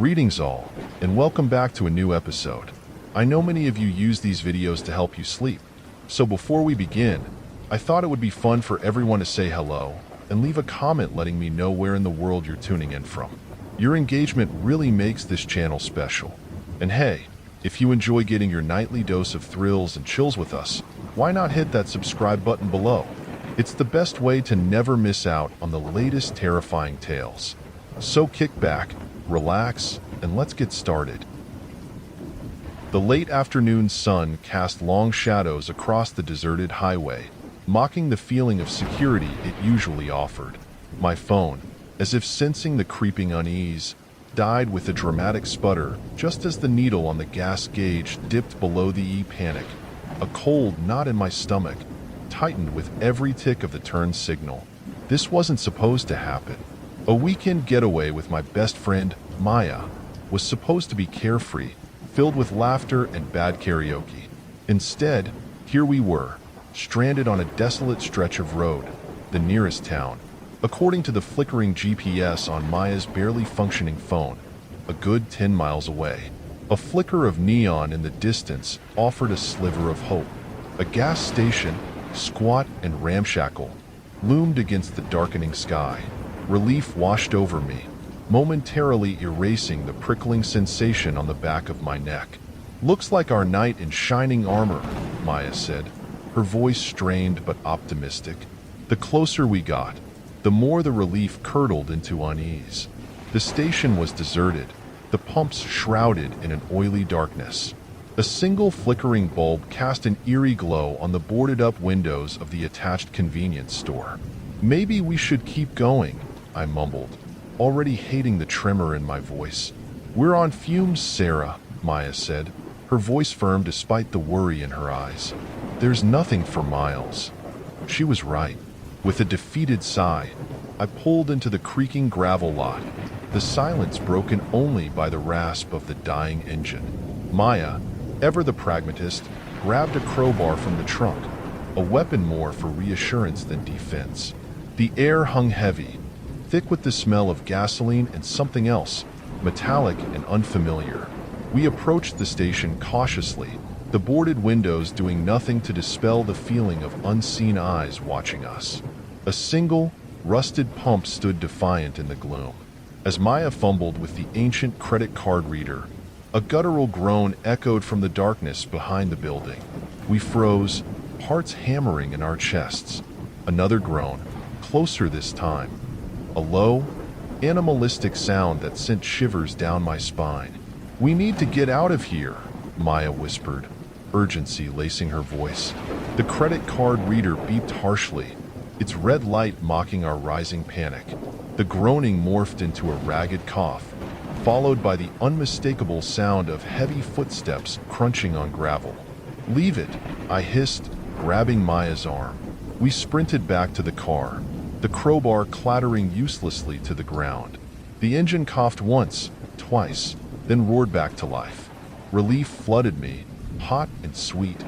Greetings all, and welcome back to a new episode. I know many of you use these videos to help you sleep, so before we begin, I thought it would be fun for everyone to say hello and leave a comment letting me know where in the world you're tuning in from. Your engagement really makes this channel special. And hey, if you enjoy getting your nightly dose of thrills and chills with us, why not hit that subscribe button below? It's the best way to never miss out on the latest terrifying tales. So kick back, relax, and let's get started. The late afternoon sun cast long shadows across the deserted highway, mocking the feeling of security it usually offered. My phone, as if sensing the creeping unease, died with a dramatic sputter just as the needle on the gas gauge dipped below the E-panic. A cold knot in my stomach tightened with every tick of the turn signal. This wasn't supposed to happen. A weekend getaway with my best friend, Maya, was supposed to be carefree, filled with laughter and bad karaoke. Instead, here we were, stranded on a desolate stretch of road, the nearest town, according to the flickering GPS on Maya's barely functioning phone, a good 10 miles away. A flicker of neon in the distance offered a sliver of hope. A gas station, squat and ramshackle, loomed against the darkening sky. Relief washed over me, momentarily erasing the prickling sensation on the back of my neck. "Looks like our knight in shining armor," Maya said, her voice strained but optimistic. The closer we got, the more the relief curdled into unease. The station was deserted, the pumps shrouded in an oily darkness. A single flickering bulb cast an eerie glow on the boarded-up windows of the attached convenience store. "Maybe we should keep going," I mumbled, already hating the tremor in my voice. "We're on fumes, Sarah," Maya said, her voice firm despite the worry in her eyes. "There's nothing for miles." She was right. With a defeated sigh, I pulled into the creaking gravel lot, the silence broken only by the rasp of the dying engine. Maya, ever the pragmatist, grabbed a crowbar from the trunk, a weapon more for reassurance than defense. The air hung heavy, thick with the smell of gasoline and something else, metallic and unfamiliar. We approached the station cautiously, the boarded windows doing nothing to dispel the feeling of unseen eyes watching us. A single, rusted pump stood defiant in the gloom. As Maya fumbled with the ancient credit card reader, a guttural groan echoed from the darkness behind the building. We froze, hearts hammering in our chests. Another groan, closer this time. A low, animalistic sound that sent shivers down my spine. "We need to get out of here," Maya whispered, urgency lacing her voice. The credit card reader beeped harshly, its red light mocking our rising panic. The groaning morphed into a ragged cough, followed by the unmistakable sound of heavy footsteps crunching on gravel. "Leave it," I hissed, grabbing Maya's arm. We sprinted back to the car, the crowbar clattering uselessly to the ground. The engine coughed once, twice, then roared back to life. Relief flooded me, hot and sweet,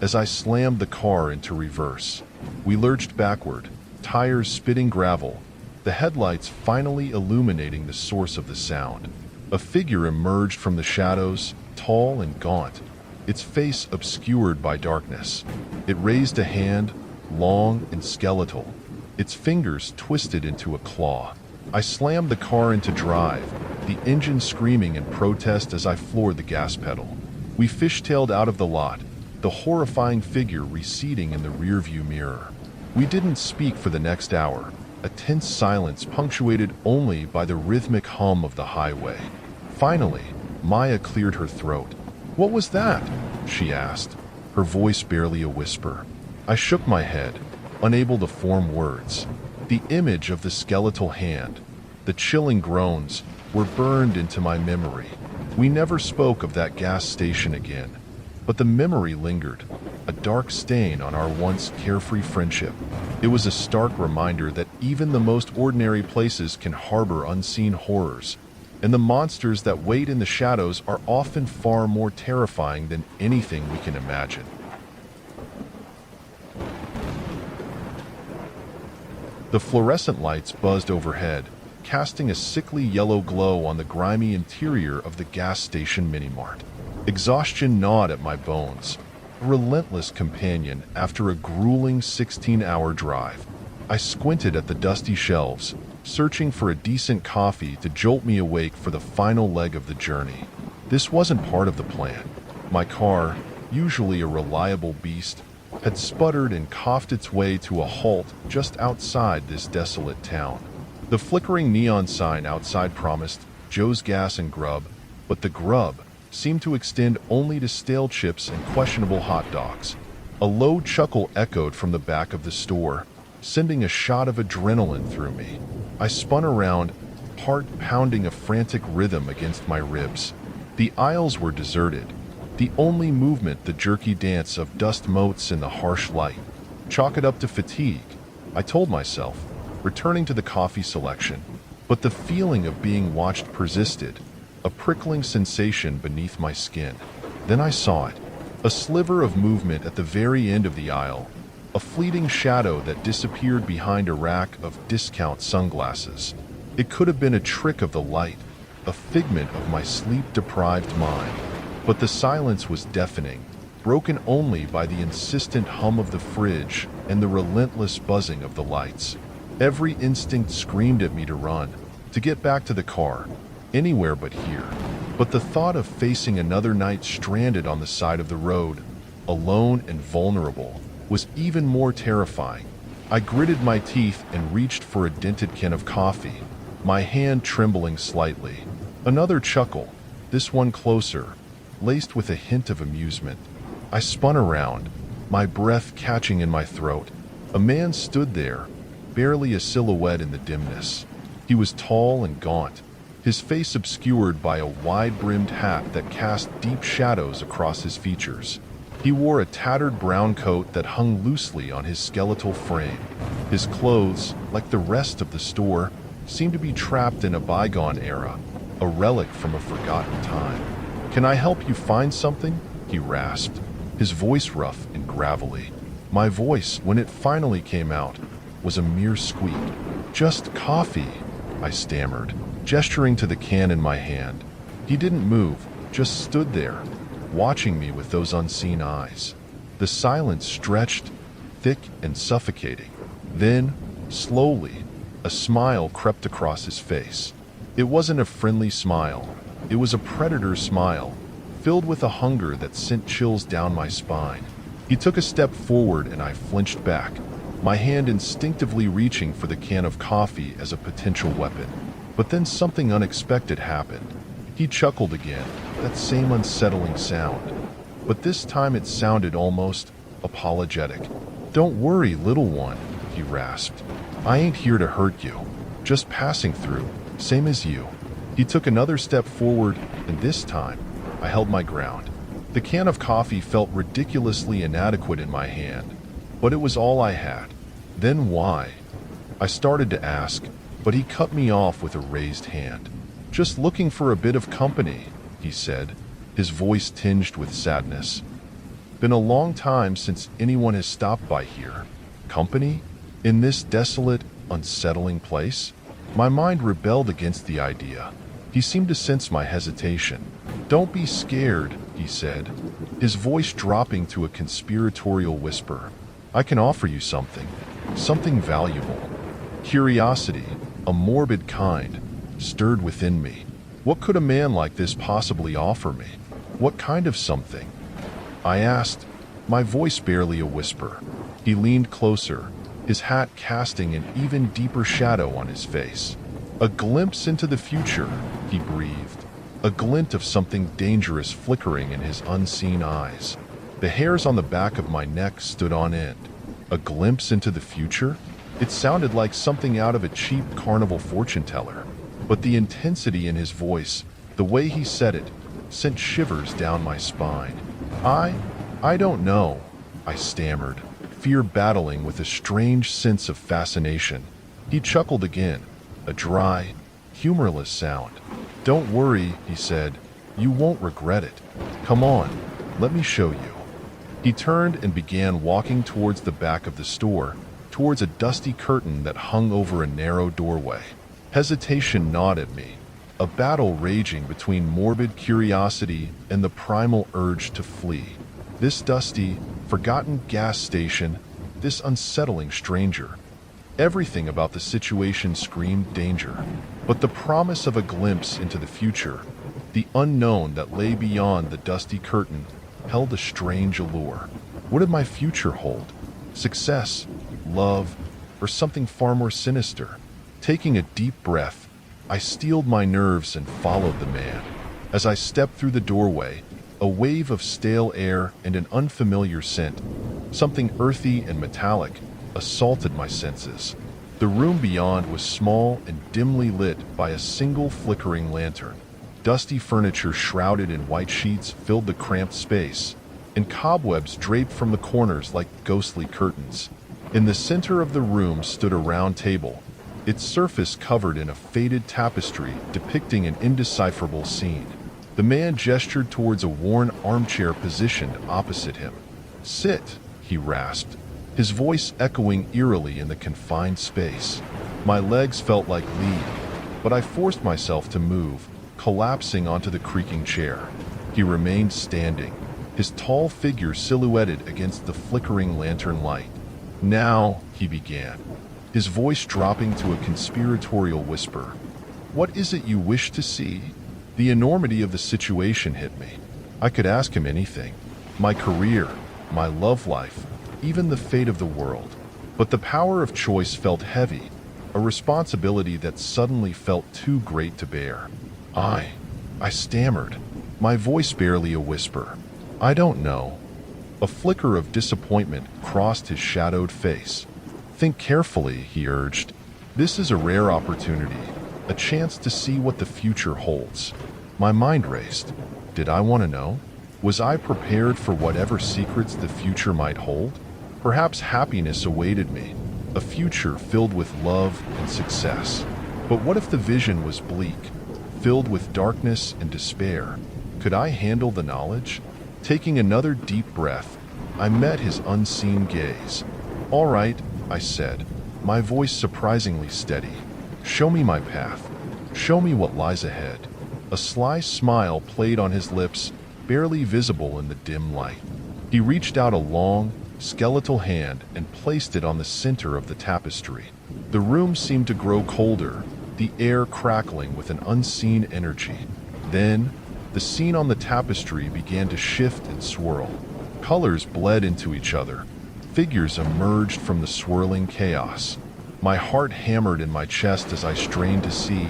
as I slammed the car into reverse. We lurched backward, tires spitting gravel, the headlights finally illuminating the source of the sound. A figure emerged from the shadows, tall and gaunt, its face obscured by darkness. It raised a hand, long and skeletal, its fingers twisted into a claw. I slammed the car into drive, the engine screaming in protest as I floored the gas pedal. We fishtailed out of the lot, the horrifying figure receding in the rearview mirror. We didn't speak for the next hour, a tense silence punctuated only by the rhythmic hum of the highway. Finally, Maya cleared her throat. "What was that?" she asked, her voice barely a whisper. I shook my head, unable to form words. The image of the skeletal hand, the chilling groans, were burned into my memory. We never spoke of that gas station again, but the memory lingered, a dark stain on our once carefree friendship. It was a stark reminder that even the most ordinary places can harbor unseen horrors, and the monsters that wait in the shadows are often far more terrifying than anything we can imagine. The fluorescent lights buzzed overhead, casting a sickly yellow glow on the grimy interior of the gas station mini-mart. Exhaustion gnawed at my bones, a relentless companion after a grueling 16-hour drive. I squinted at the dusty shelves, searching for a decent coffee to jolt me awake for the final leg of the journey. This wasn't part of the plan. My car, usually a reliable beast, had sputtered and coughed its way to a halt just outside this desolate town. The flickering neon sign outside promised Joe's Gas and Grub, but the grub seemed to extend only to stale chips and questionable hot dogs. A low chuckle echoed from the back of the store, sending a shot of adrenaline through me. I spun around, heart pounding a frantic rhythm against my ribs. The aisles were deserted, the only movement the jerky dance of dust motes in the harsh light. Chalk it up to fatigue, I told myself, returning to the coffee selection. But the feeling of being watched persisted, a prickling sensation beneath my skin. Then I saw it, a sliver of movement at the very end of the aisle, a fleeting shadow that disappeared behind a rack of discount sunglasses. It could have been a trick of the light, a figment of my sleep-deprived mind. But the silence was deafening, broken only by the insistent hum of the fridge and the relentless buzzing of the lights. Every instinct screamed at me to run, to get back to the car, anywhere but here. But the thought of facing another night stranded on the side of the road, alone and vulnerable, was even more terrifying. I gritted my teeth and reached for a dented can of coffee, my hand trembling slightly. Another chuckle, this one closer, laced with a hint of amusement. I spun around, my breath catching in my throat. A man stood there, barely a silhouette in the dimness. He was tall and gaunt, his face obscured by a wide-brimmed hat that cast deep shadows across his features. He wore a tattered brown coat that hung loosely on his skeletal frame. His clothes, like the rest of the store, seemed to be trapped in a bygone era, a relic from a forgotten time. "Can I help you find something?" he rasped, his voice rough and gravelly. My voice, when it finally came out, was a mere squeak. "Just coffee," I stammered, gesturing to the can in my hand. He didn't move, just stood there, watching me with those unseen eyes. The silence stretched, thick and suffocating. Then, slowly, a smile crept across his face. It wasn't a friendly smile. It was a predator's smile, filled with a hunger that sent chills down my spine. He took a step forward and I flinched back, my hand instinctively reaching for the can of coffee as a potential weapon. But then something unexpected happened. He chuckled again, that same unsettling sound. But this time it sounded almost apologetic. "Don't worry, little one," he rasped. "I ain't here to hurt you. Just passing through, same as you." He took another step forward, and this time, I held my ground. The can of coffee felt ridiculously inadequate in my hand, but it was all I had. Then why? I started to ask, but he cut me off with a raised hand. "Just looking for a bit of company," he said, his voice tinged with sadness. "Been a long time since anyone has stopped by here. Company? In this desolate, unsettling place?" My mind rebelled against the idea. He seemed to sense my hesitation. "Don't be scared," he said, his voice dropping to a conspiratorial whisper. "I can offer you something valuable." Curiosity, a morbid kind, stirred within me. What could a man like this possibly offer me? What kind of something? I asked, my voice barely a whisper. He leaned closer, his hat casting an even deeper shadow on his face. "A glimpse into the future," he breathed, a glint of something dangerous flickering in his unseen eyes. The hairs on the back of my neck stood on end. A glimpse into the future? It sounded like something out of a cheap carnival fortune teller. But the intensity in his voice, the way he said it, sent shivers down my spine. I don't know," I stammered, fear battling with a strange sense of fascination. He chuckled again, a dry, humorless sound. "Don't worry," he said, "you won't regret it. Come on, let me show you." He turned and began walking towards the back of the store, towards a dusty curtain that hung over a narrow doorway. Hesitation gnawed at me, a battle raging between morbid curiosity and the primal urge to flee. This dusty, forgotten gas station, this unsettling stranger. Everything about the situation screamed danger, but the promise of a glimpse into the future, the unknown that lay beyond the dusty curtain, held a strange allure. What did my future hold? Success, love, or something far more sinister? Taking a deep breath, I steeled my nerves and followed the man. As I stepped through the doorway, a wave of stale air and an unfamiliar scent, something earthy and metallic, assaulted my senses. The room beyond was small and dimly lit by a single flickering lantern. Dusty furniture shrouded in white sheets filled the cramped space, and cobwebs draped from the corners like ghostly curtains. In the center of the room stood a round table, its surface covered in a faded tapestry depicting an indecipherable scene. The man gestured towards a worn armchair positioned opposite him. "Sit," he rasped, his voice echoing eerily in the confined space. My legs felt like lead, but I forced myself to move, collapsing onto the creaking chair. He remained standing, his tall figure silhouetted against the flickering lantern light. "Now," he began, his voice dropping to a conspiratorial whisper, "what is it you wish to see?" The enormity of the situation hit me. I could ask him anything. My career, my love life, even the fate of the world. But the power of choice felt heavy, a responsibility that suddenly felt too great to bear. I stammered, my voice barely a whisper. "I don't know." A flicker of disappointment crossed his shadowed face. "Think carefully," he urged. "This is a rare opportunity, a chance to see what the future holds." My mind raced. Did I want to know? Was I prepared for whatever secrets the future might hold? Perhaps happiness awaited me, a future filled with love and success. But what if the vision was bleak, filled with darkness and despair? Could I handle the knowledge? Taking another deep breath, I met his unseen gaze. "All right," I said, my voice surprisingly steady. "Show me my path. Show me what lies ahead." A sly smile played on his lips, barely visible in the dim light. He reached out a long, skeletal hand and placed it on the center of the tapestry. The room seemed to grow colder, the air crackling with an unseen energy. Then, the scene on the tapestry began to shift and swirl. Colors bled into each other. Figures emerged from the swirling chaos. My heart hammered in my chest as I strained to see,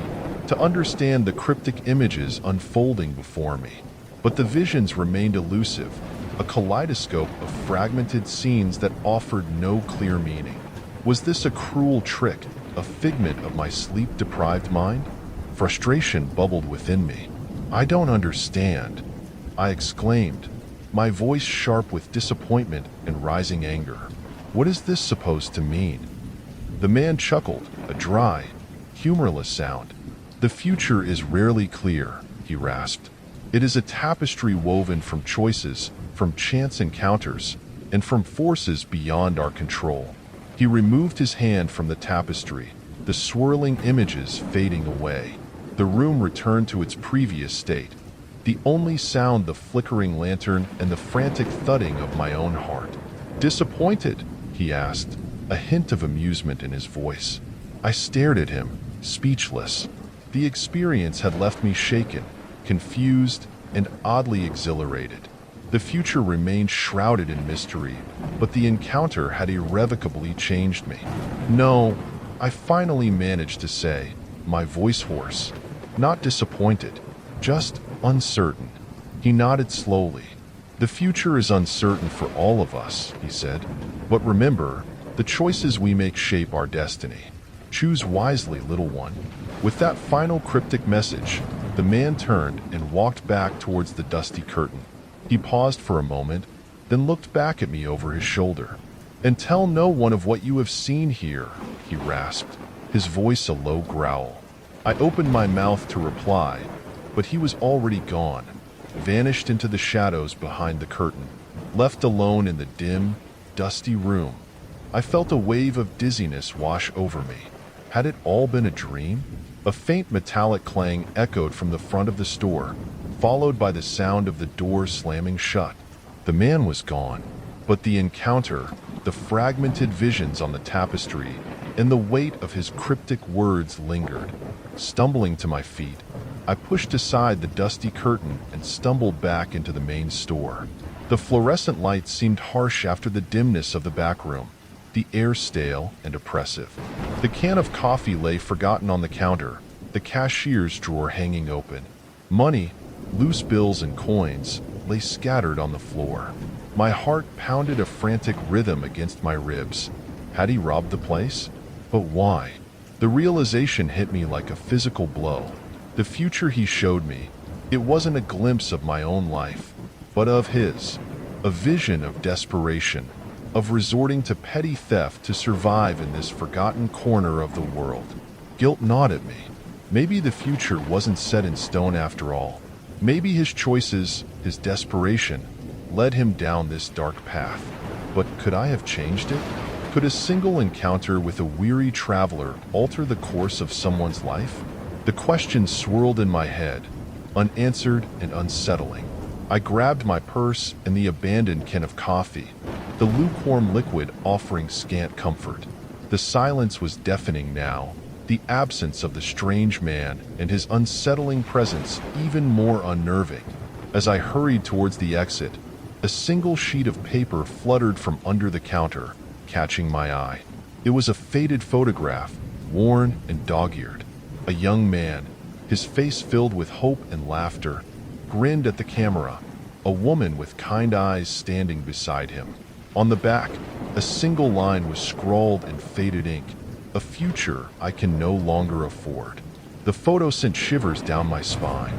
to understand the cryptic images unfolding before me. But the visions remained elusive, a kaleidoscope of fragmented scenes that offered no clear meaning. Was this a cruel trick, a figment of my sleep-deprived mind? Frustration bubbled within me. "I don't understand," I exclaimed, my voice sharp with disappointment and rising anger. "What is this supposed to mean?" The man chuckled, a dry, humorless sound. "The future is rarely clear," he rasped. "It is a tapestry woven from choices, from chance encounters, and from forces beyond our control." He removed his hand from the tapestry, the swirling images fading away. The room returned to its previous state, the only sound the flickering lantern and the frantic thudding of my own heart. "Disappointed?" he asked, a hint of amusement in his voice. I stared at him, speechless. The experience had left me shaken, confused, and oddly exhilarated. The future remained shrouded in mystery, but the encounter had irrevocably changed me. "No," I finally managed to say, my voice hoarse. "Not disappointed, just uncertain." He nodded slowly. "The future is uncertain for all of us," he said. "But remember, the choices we make shape our destiny. Choose wisely, little one." With that final cryptic message, the man turned and walked back towards the dusty curtain. He paused for a moment, then looked back at me over his shoulder. "And tell no one of what you have seen here," he rasped, his voice a low growl. I opened my mouth to reply, but he was already gone, vanished into the shadows behind the curtain. Left alone in the dim, dusty room, I felt a wave of dizziness wash over me. Had it all been a dream? A faint metallic clang echoed from the front of the store, followed by the sound of the door slamming shut. The man was gone, but the encounter, the fragmented visions on the tapestry, and the weight of his cryptic words lingered. Stumbling to my feet, I pushed aside the dusty curtain and stumbled back into the main store. The fluorescent lights seemed harsh after the dimness of the back room, the air stale and oppressive. The can of coffee lay forgotten on the counter, the cashier's drawer hanging open. Money, loose bills and coins, lay scattered on the floor. My heart pounded a frantic rhythm against my ribs. Had he robbed the place? But why? The realization hit me like a physical blow. The future he showed me, it wasn't a glimpse of my own life, but of his. A vision of desperation, of resorting to petty theft to survive in this forgotten corner of the world. Guilt gnawed at me. Maybe the future wasn't set in stone after all. Maybe his choices, his desperation, led him down this dark path. But could I have changed it? Could a single encounter with a weary traveler alter the course of someone's life? The question swirled in my head, unanswered and unsettling. I grabbed my purse and the abandoned can of coffee, the lukewarm liquid offering scant comfort. The silence was deafening now, the absence of the strange man and his unsettling presence even more unnerving. As I hurried towards the exit, a single sheet of paper fluttered from under the counter, catching my eye. It was a faded photograph, worn and dog-eared. A young man, his face filled with hope and laughter, grinned at the camera, a woman with kind eyes standing beside him. On the back, a single line was scrawled in faded ink, a future I can no longer afford. The photo sent shivers down my spine.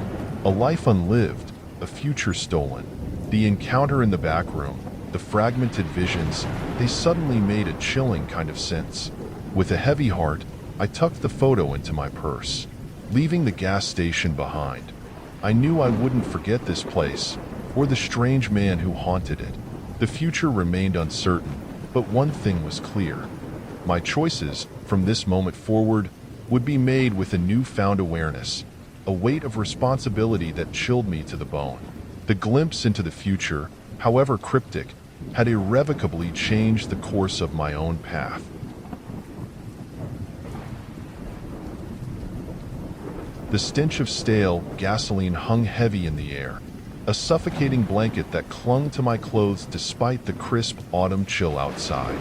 A life unlived, a future stolen. The encounter in the back room, the fragmented visions, they suddenly made a chilling kind of sense. With a heavy heart, I tucked the photo into my purse, leaving the gas station behind. I knew I wouldn't forget this place, or the strange man who haunted it. The future remained uncertain, but one thing was clear. My choices, from this moment forward, would be made with a newfound awareness, a weight of responsibility that chilled me to the bone. The glimpse into the future, however cryptic, had irrevocably changed the course of my own path. The stench of stale gasoline hung heavy in the air, a suffocating blanket that clung to my clothes despite the crisp autumn chill outside.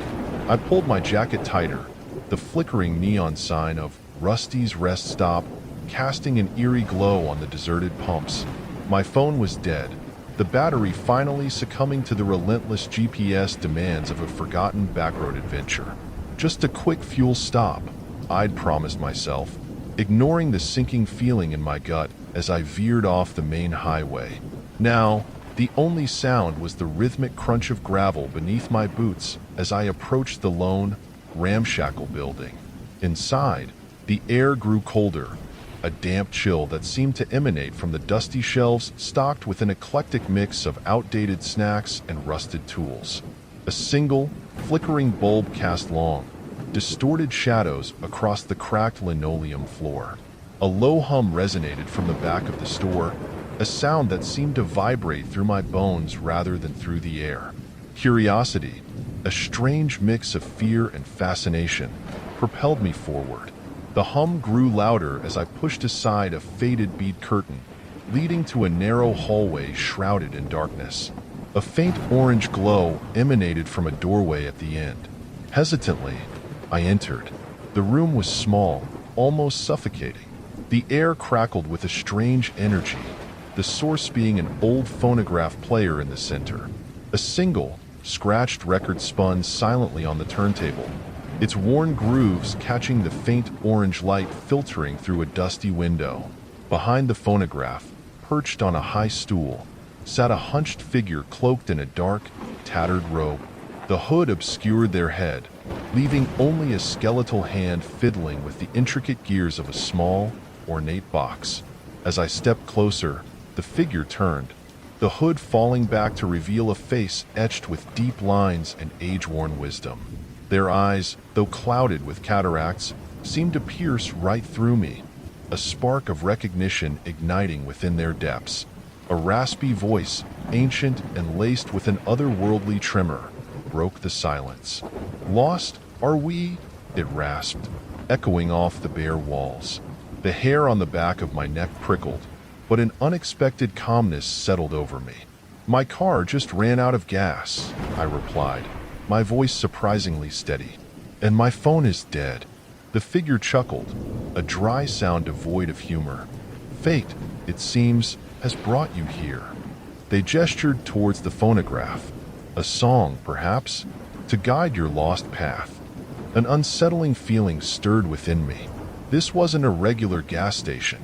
I pulled my jacket tighter, the flickering neon sign of Rusty's Rest Stop casting an eerie glow on the deserted pumps. My phone was dead, the battery finally succumbing to the relentless GPS demands of a forgotten backroad adventure. Just a quick fuel stop, I'd promised myself, ignoring the sinking feeling in my gut as I veered off the main highway. Now, the only sound was the rhythmic crunch of gravel beneath my boots as I approached the lone, ramshackle building. Inside, the air grew colder, a damp chill that seemed to emanate from the dusty shelves stocked with an eclectic mix of outdated snacks and rusted tools. A single, flickering bulb cast long, distorted shadows across the cracked linoleum floor. A low hum resonated from the back of the store, a sound that seemed to vibrate through my bones rather than through the air. Curiosity, a strange mix of fear and fascination, propelled me forward. The hum grew louder as I pushed aside a faded bead curtain, leading to a narrow hallway shrouded in darkness. A faint orange glow emanated from a doorway at the end. Hesitantly, I entered. The room was small, almost suffocating. The air crackled with a strange energy, the source being an old phonograph player in the center. A single, scratched record spun silently on the turntable, its worn grooves catching the faint orange light filtering through a dusty window. Behind the phonograph, perched on a high stool, sat a hunched figure cloaked in a dark, tattered robe. The hood obscured their head, leaving only a skeletal hand fiddling with the intricate gears of a small, ornate box. As I stepped closer, the figure turned, the hood falling back to reveal a face etched with deep lines and age-worn wisdom. Their eyes, though clouded with cataracts, seemed to pierce right through me, a spark of recognition igniting within their depths. A raspy voice, ancient and laced with an otherworldly tremor, broke the silence. "Lost, are we?" it rasped, echoing off the bare walls. The hair on the back of my neck prickled, but an unexpected calmness settled over me. "My car just ran out of gas," I replied, my voice surprisingly steady. "And my phone is dead." The figure chuckled, a dry sound devoid of humor. "Fate, it seems, has brought you here." They gestured towards the phonograph. "A song, perhaps, to guide your lost path." An unsettling feeling stirred within me. This wasn't a regular gas station.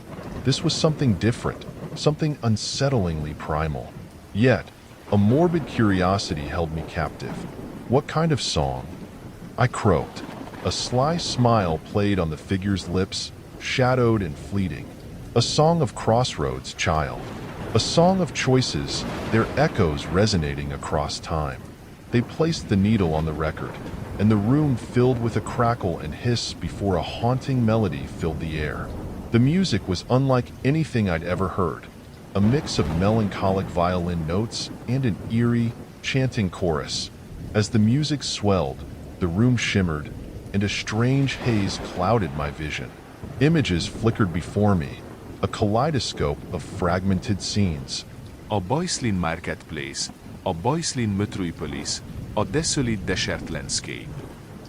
This was something different, something unsettlingly primal. Yet, a morbid curiosity held me captive. "What kind of song?" I croaked. A sly smile played on the figure's lips, shadowed and fleeting. "A song of crossroads, child. A song of choices, their echoes resonating across time." They placed the needle on the record, and the room filled with a crackle and hiss before a haunting melody filled the air. The music was unlike anything I'd ever heard, a mix of melancholic violin notes and an eerie, chanting chorus. As the music swelled, the room shimmered, and a strange haze clouded my vision. Images flickered before me, a kaleidoscope of fragmented scenes. A Boyslin marketplace, a Boyslin metropolis, a desolate desert landscape.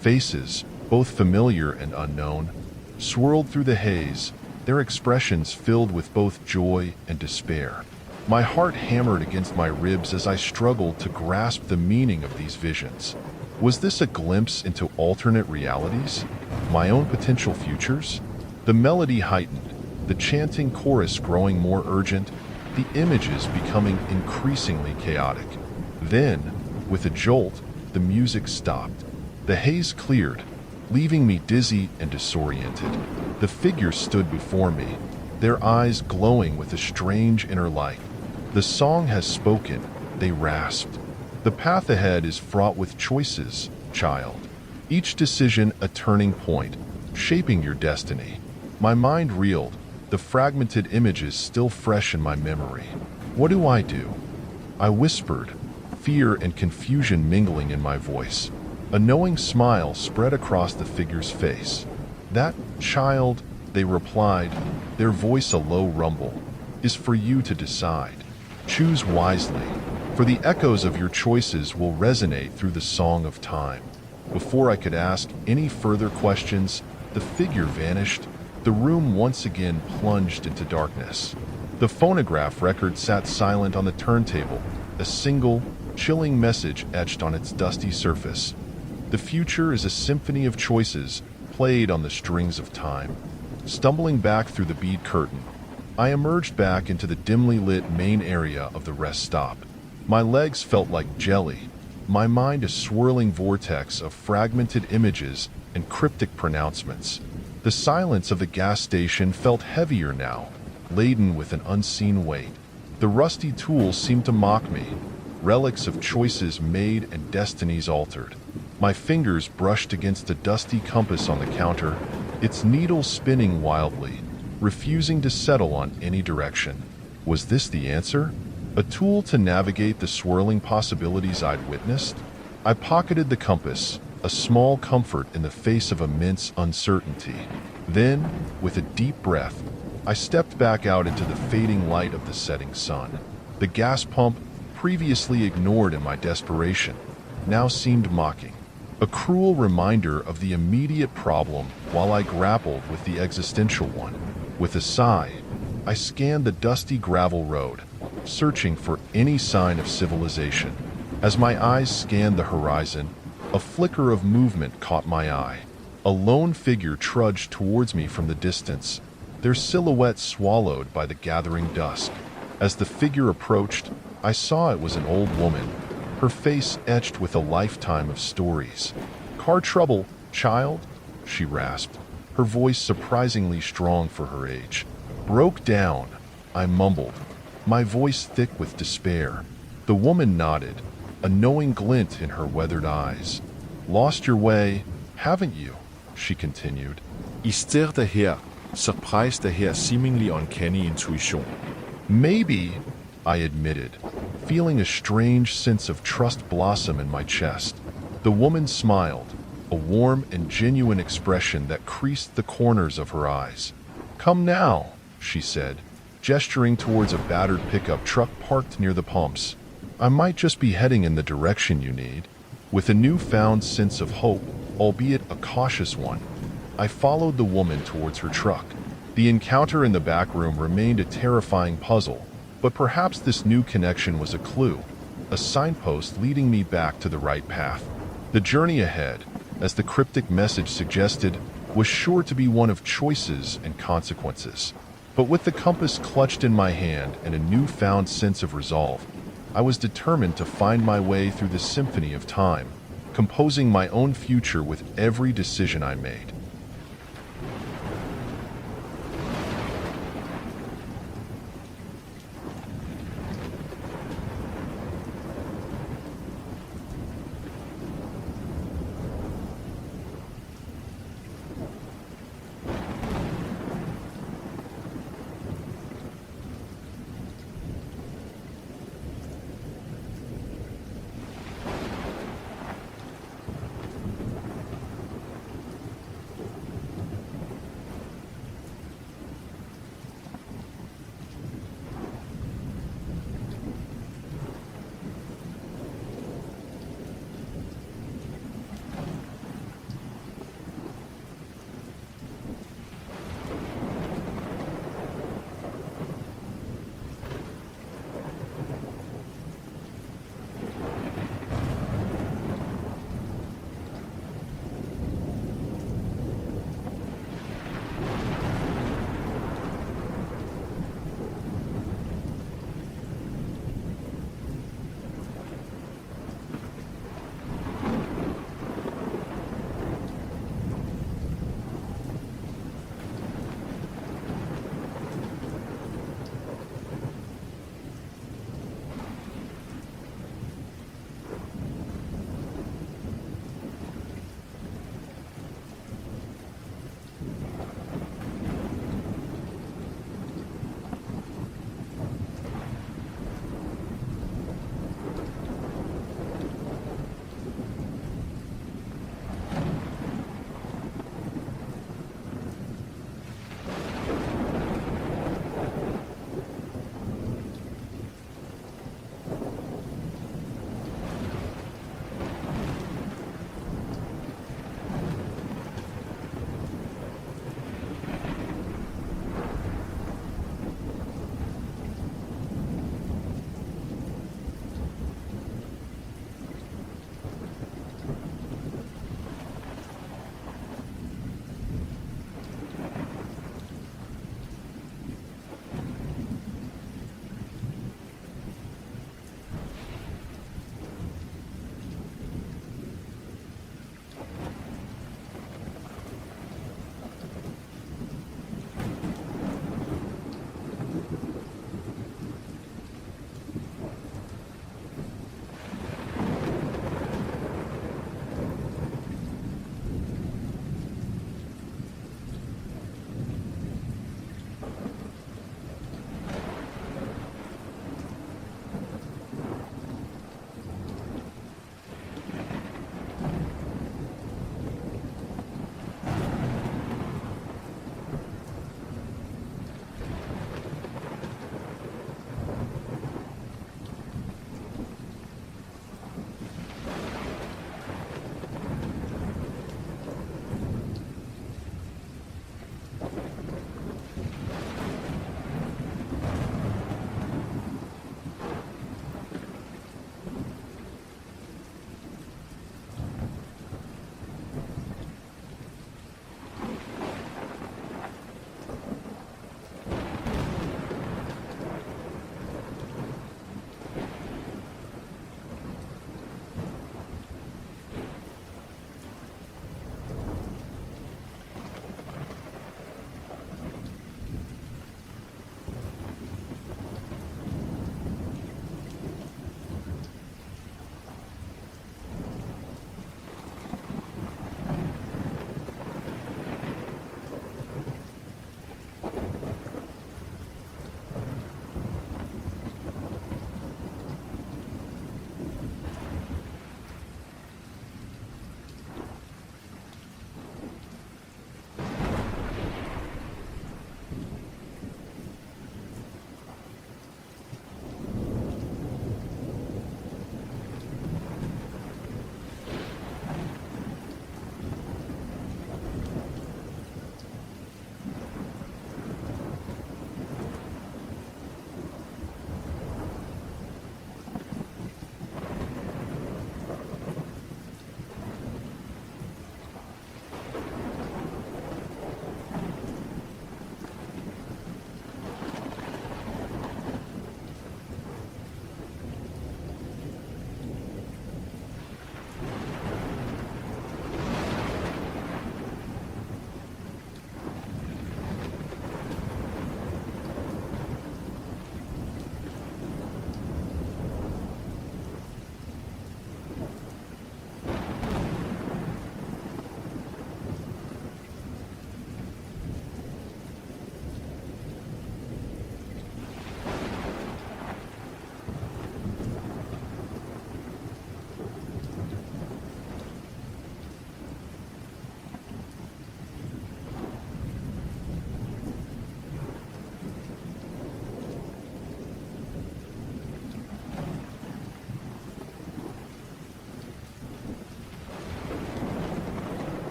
Faces, both familiar and unknown, swirled through the haze, their expressions filled with both joy and despair. My heart hammered against my ribs as I struggled to grasp the meaning of these visions. Was this a glimpse into alternate realities? My own potential futures? The melody heightened, the chanting chorus growing more urgent, the images becoming increasingly chaotic. Then, with a jolt, the music stopped. The haze cleared, leaving me dizzy and disoriented. The figures stood before me, their eyes glowing with a strange inner light. "The song has spoken," they rasped. "The path ahead is fraught with choices, child. Each decision a turning point, shaping your destiny." My mind reeled, the fragmented images still fresh in my memory. "What do I do?" I whispered, fear and confusion mingling in my voice. A knowing smile spread across the figure's face. "That, child," they replied, their voice a low rumble, "is for you to decide. Choose wisely, for the echoes of your choices will resonate through the song of time." Before I could ask any further questions, the figure vanished. The room once again plunged into darkness. The phonograph record sat silent on the turntable, a single, chilling message etched on its dusty surface. "The future is a symphony of choices, played on the strings of time." Stumbling back through the bead curtain, I emerged back into the dimly lit main area of the rest stop. My legs felt like jelly, my mind a swirling vortex of fragmented images and cryptic pronouncements. The silence of the gas station felt heavier now, laden with an unseen weight. The rusty tools seemed to mock me, relics of choices made and destinies altered. My fingers brushed against the dusty compass on the counter, its needle spinning wildly, refusing to settle on any direction. Was this the answer? A tool to navigate the swirling possibilities I'd witnessed? I pocketed the compass, a small comfort in the face of immense uncertainty. Then, with a deep breath, I stepped back out into the fading light of the setting sun. The gas pump, previously ignored in my desperation, now seemed mocking, a cruel reminder of the immediate problem while I grappled with the existential one. With a sigh, I scanned the dusty gravel road, searching for any sign of civilization. As my eyes scanned the horizon, a flicker of movement caught my eye. A lone figure trudged towards me from the distance, their silhouette swallowed by the gathering dusk. As the figure approached, I saw it was an old woman, her face etched with a lifetime of stories. "Car trouble, child?" she rasped, her voice surprisingly strong for her age. "Broke down," I mumbled, my voice thick with despair. The woman nodded, a knowing glint in her weathered eyes. "Lost your way, haven't you?" she continued. I stirrede her, surprised at her seemingly uncanny intuition. Maybe, I admitted, feeling a strange sense of trust blossom in my chest. The woman smiled, a warm and genuine expression that creased the corners of her eyes. "Come now," she said, gesturing towards a battered pickup truck parked near the pumps. "I might just be heading in the direction you need." With a newfound sense of hope, albeit a cautious one, I followed the woman towards her truck. The encounter in the back room remained a terrifying puzzle, but perhaps this new connection was a clue, a signpost leading me back to the right path. The journey ahead, as the cryptic message suggested, was sure to be one of choices and consequences. But with the compass clutched in my hand and a newfound sense of resolve, I was determined to find my way through the symphony of time, composing my own future with every decision I made.